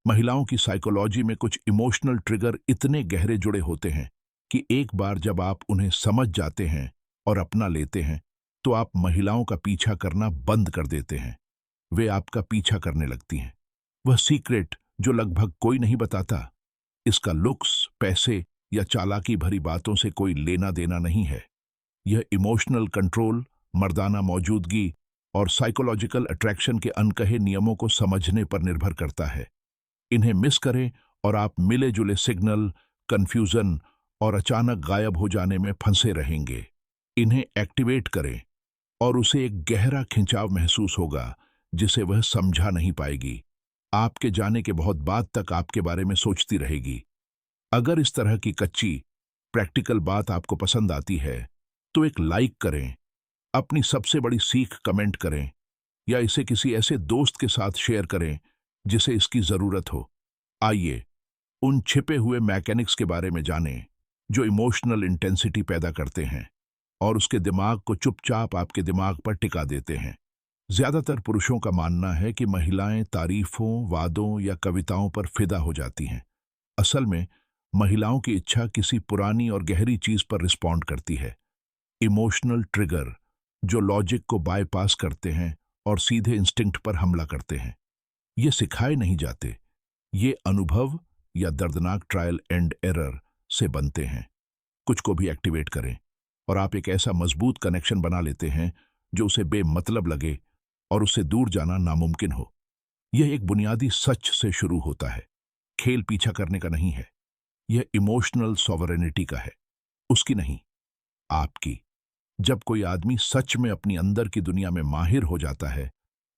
महिलाओं की साइकोलॉजी में कुछ इमोशनल ट्रिगर इतने गहरे जुड़े होते हैं कि एक बार जब आप उन्हें समझ जाते हैं और अपना लेते हैं, तो आप महिलाओं का पीछा करना बंद कर देते हैं। वे आपका पीछा करने लगती हैं। वह सीक्रेट जो लगभग कोई नहीं बताता, इसका लुक्स, पैसे या चालाकी भरी बातों से कोई लेना देना नहीं है। यह इमोशनल कंट्रोल, मर्दाना मौजूदगी और साइकोलॉजिकल अट्रैक्शन के अनकहे नियमों को समझने पर निर्भर करता है। इन्हें मिस करें और आप मिले जुले सिग्नल, कंफ्यूजन और अचानक गायब हो जाने में फंसे रहेंगे। इन्हें एक्टिवेट करें और उसे एक गहरा खिंचाव महसूस होगा जिसे वह समझा नहीं पाएगी। आपके जाने के बहुत बाद तक आपके बारे में सोचती रहेगी। अगर इस तरह की कच्ची, प्रैक्टिकल बात आपको पसंद आती है, तो एक लाइक करें, अपनी सबसे बड़ी सीख कमेंट करें या इसे किसी ऐसे दोस्त के साथ शेयर करें जिसे इसकी जरूरत हो। आइए उन छिपे हुए मैकेनिक्स के बारे में जानें जो इमोशनल इंटेंसिटी पैदा करते हैं और उसके दिमाग को चुपचाप आपके दिमाग पर टिका देते हैं। ज्यादातर पुरुषों का मानना है कि महिलाएं तारीफों, वादों या कविताओं पर फिदा हो जाती हैं। असल में महिलाओं की इच्छा किसी पुरानी और गहरी चीज पर रिस्पॉन्ड करती है। इमोशनल ट्रिगर जो लॉजिक को बायपास करते हैं और सीधे इंस्टिंक्ट पर हमला करते हैं। ये सिखाए नहीं जाते, ये अनुभव या दर्दनाक ट्रायल एंड एरर से बनते हैं। कुछ को भी एक्टिवेट करें और आप एक ऐसा मजबूत कनेक्शन बना लेते हैं जो उसे बेमतलब लगे और उससे दूर जाना नामुमकिन हो। यह एक बुनियादी सच से शुरू होता है। खेल पीछा करने का नहीं है, यह इमोशनल सॉवरेनिटी का है, उसकी नहीं, आपकी। जब कोई आदमी सच में अपनी अंदर की दुनिया में माहिर हो जाता है,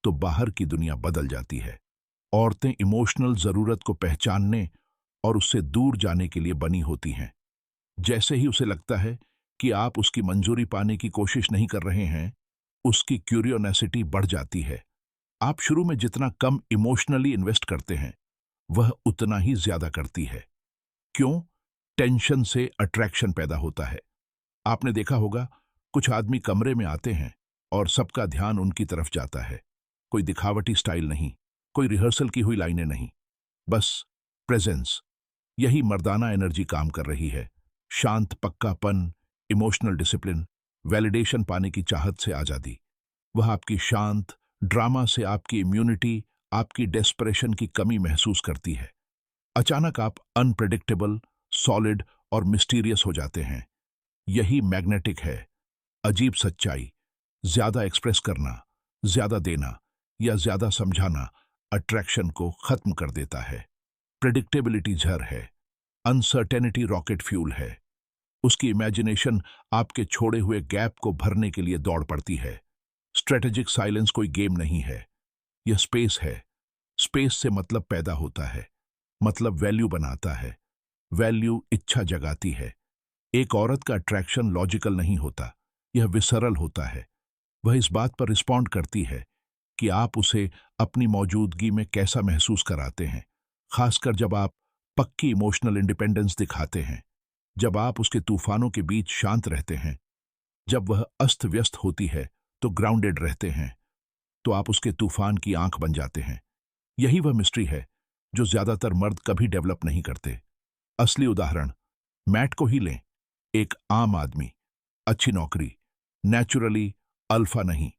तो बाहर की दुनिया बदल जाती है। औरतें इमोशनल जरूरत को पहचानने और उससे दूर जाने के लिए बनी होती हैं। जैसे ही उसे लगता है कि आप उसकी मंजूरी पाने की कोशिश नहीं कर रहे हैं, उसकी क्यूरियोसिटी बढ़ जाती है। आप शुरू में जितना कम इमोशनली इन्वेस्ट करते हैं, वह उतना ही ज्यादा करती है। क्यों? टेंशन से अट्रैक्शन पैदा होता है। आपने देखा होगा, कुछ आदमी कमरे में आते हैं और सबका ध्यान उनकी तरफ जाता है। कोई दिखावटी स्टाइल नहीं, कोई रिहर्सल की हुई लाइनें नहीं, बस प्रेजेंस। यही मर्दाना एनर्जी काम कर रही है। शांत पक्कापन, इमोशनल डिसिप्लिन, वैलिडेशन पाने की चाहत से आजादी। वह आपकी शांत ड्रामा से आपकी इम्यूनिटी, आपकी डेस्परेशन की कमी महसूस करती है। अचानक आप अनप्रेडिक्टेबल, सॉलिड और मिस्टीरियस हो जाते हैं। यही मैग्नेटिक है। अजीब सच्चाई, ज्यादा एक्सप्रेस करना, ज्यादा देना या ज्यादा समझाना अट्रैक्शन को खत्म कर देता है। प्रेडिक्टेबिलिटी जहर है, अनसर्टेनिटी रॉकेट फ्यूल है। उसकी इमेजिनेशन आपके छोड़े हुए गैप को भरने के लिए दौड़ पड़ती है। स्ट्रेटेजिक साइलेंस कोई गेम नहीं है, यह स्पेस है। स्पेस से मतलब पैदा होता है, मतलब वैल्यू बनाता है, वैल्यू इच्छा जगाती है। एक औरत का अट्रैक्शन लॉजिकल नहीं होता, यह विसरल होता है। वह इस बात पर रिस्पॉन्ड करती है कि आप उसे अपनी मौजूदगी में कैसा महसूस कराते हैं, खासकर जब आप पक्की इमोशनल इंडिपेंडेंस दिखाते हैं, जब आप उसके तूफानों के बीच शांत रहते हैं, जब वह अस्त व्यस्त होती है तो ग्राउंडेड रहते हैं, तो आप उसके तूफान की आंख बन जाते हैं। यही वह मिस्ट्री है जो ज्यादातर मर्द कभी डेवलप नहीं करते। असली उदाहरण मैट को ही लें। एक आम आदमी, अच्छी नौकरी, नेचुरली अल्फा नहीं।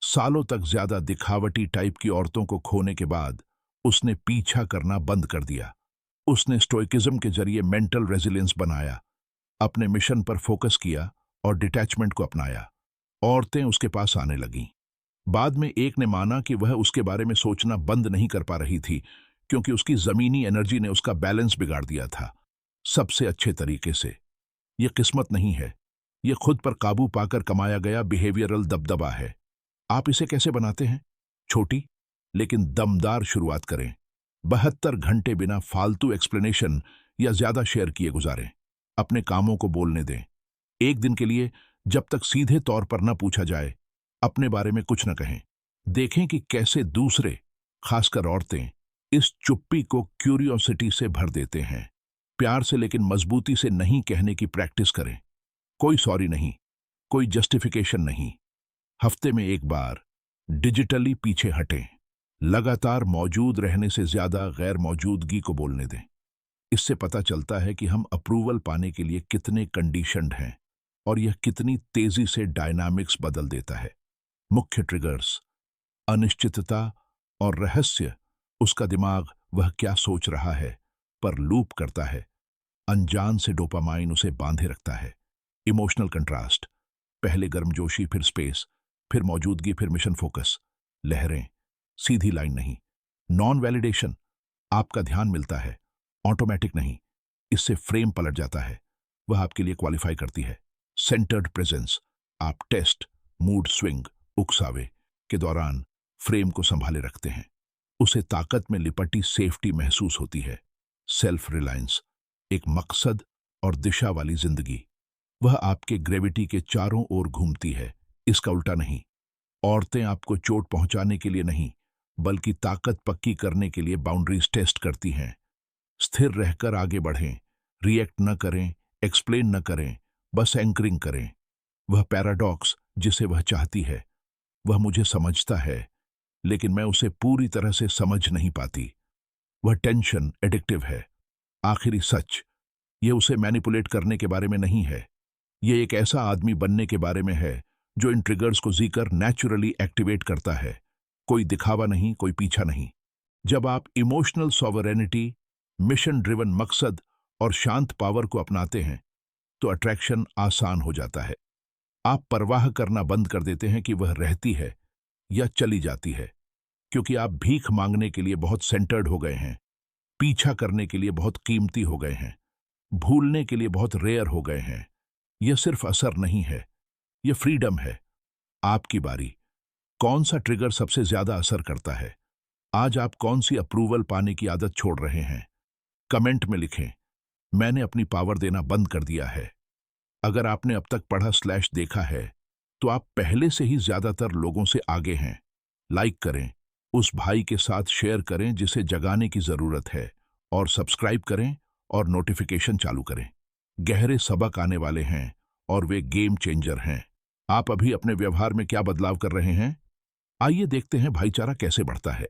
सालों तक ज्यादा दिखावटी टाइप की औरतों को खोने के बाद उसने पीछा करना बंद कर दिया। उसने स्टोइकिज्म के जरिए मेंटल रेजिलियंस बनाया, अपने मिशन पर फोकस किया और डिटैचमेंट को अपनाया। औरतें उसके पास आने लगीं। बाद में एक ने माना कि वह उसके बारे में सोचना बंद नहीं कर पा रही थी क्योंकि उसकी जमीनी एनर्जी ने उसका बैलेंस बिगाड़ दिया था। सबसे अच्छे तरीके से। यह किस्मत नहीं है, यह खुद पर काबू पाकर कमाया गया बिहेवियरल दबदबा है। आप इसे कैसे बनाते हैं? छोटी लेकिन दमदार शुरुआत करें। 72 घंटे बिना फालतू एक्सप्लेनेशन या ज्यादा शेयर किए गुजारें। अपने कामों को बोलने दें। एक दिन के लिए, जब तक सीधे तौर पर न पूछा जाए, अपने बारे में कुछ न कहें। देखें कि कैसे दूसरे, खासकर औरतें, इस चुप्पी को क्यूरियोसिटी से भर देते हैं। प्यार से लेकिन मजबूती से नहीं कहने की प्रैक्टिस करें। कोई सॉरी नहीं, कोई जस्टिफिकेशन नहीं। हफ्ते में एक बार डिजिटली पीछे हटें। लगातार मौजूद रहने से ज्यादा गैर मौजूदगी को बोलने दें। इससे पता चलता है कि हम अप्रूवल पाने के लिए कितने कंडीशन्ड हैं और यह कितनी तेजी से डायनामिक्स बदल देता है। मुख्य ट्रिगर्स: अनिश्चितता और रहस्य। उसका दिमाग वह क्या सोच रहा है पर लूप करता है। अनजान से डोपामाइन उसे बांधे रखता है। इमोशनल कंट्रास्ट: पहले गर्मजोशी, फिर स्पेस, फिर मौजूदगी, फिर मिशन फोकस। लहरें, सीधी लाइन नहीं। नॉन वैलिडेशन: आपका ध्यान मिलता है, ऑटोमेटिक नहीं। इससे फ्रेम पलट जाता है, वह आपके लिए क्वालिफाई करती है। सेंटर्ड प्रेजेंस: आप टेस्ट, मूड स्विंग, उकसावे के दौरान फ्रेम को संभाले रखते हैं। उसे ताकत में लिपटी सेफ्टी महसूस होती है। सेल्फ रिलायंस: एक मकसद और दिशा वाली जिंदगी। वह आपके ग्रेविटी के चारों ओर घूमती है, इसका उल्टा नहीं। औरतें आपको चोट पहुंचाने के लिए नहीं, बल्कि ताकत पक्की करने के लिए बाउंड्रीज टेस्ट करती हैं। स्थिर रहकर आगे बढ़ें, रिएक्ट न करें, एक्सप्लेन न करें, बस एंकरिंग करें। वह पैराडॉक्स जिसे वह चाहती है: वह मुझे समझता है, लेकिन मैं उसे पूरी तरह से समझ नहीं पाती। वह टेंशन एडिक्टिव है। आखिरी सच: यह उसे मैनिपुलेट करने के बारे में नहीं है, यह एक ऐसा आदमी बनने के बारे में है जो इन ट्रिगर्स को जीकर नेचुरली एक्टिवेट करता है। कोई दिखावा नहीं, कोई पीछा नहीं। जब आप इमोशनल सॉवरेनिटी, मिशन ड्रिवन मकसद और शांत पावर को अपनाते हैं तो अट्रैक्शन आसान हो जाता है। आप परवाह करना बंद कर देते हैं कि वह रहती है या चली जाती है, क्योंकि आप भीख मांगने के लिए बहुत सेंटर्ड हो गए हैं, पीछा करने के लिए बहुत कीमती हो गए हैं, भूलने के लिए बहुत रेयर हो गए हैं। यह सिर्फ असर नहीं है, यह फ्रीडम है। आपकी बारी। कौन सा ट्रिगर सबसे ज्यादा असर करता है? आज आप कौन सी अप्रूवल पाने की आदत छोड़ रहे हैं? कमेंट में लिखें, मैंने अपनी पावर देना बंद कर दिया है। अगर आपने अब तक पढ़ा/देखा है तो आप पहले से ही ज्यादातर लोगों से आगे हैं। लाइक करें, उस भाई के साथ शेयर करें जिसे जगाने की जरूरत है, और सब्सक्राइब करें और नोटिफिकेशन चालू करें। गहरे सबक आने वाले हैं और वे गेम चेंजर हैं। आप अभी अपने व्यवहार में क्या बदलाव कर रहे हैं? आइए देखते हैं भाईचारा कैसे बढ़ता है।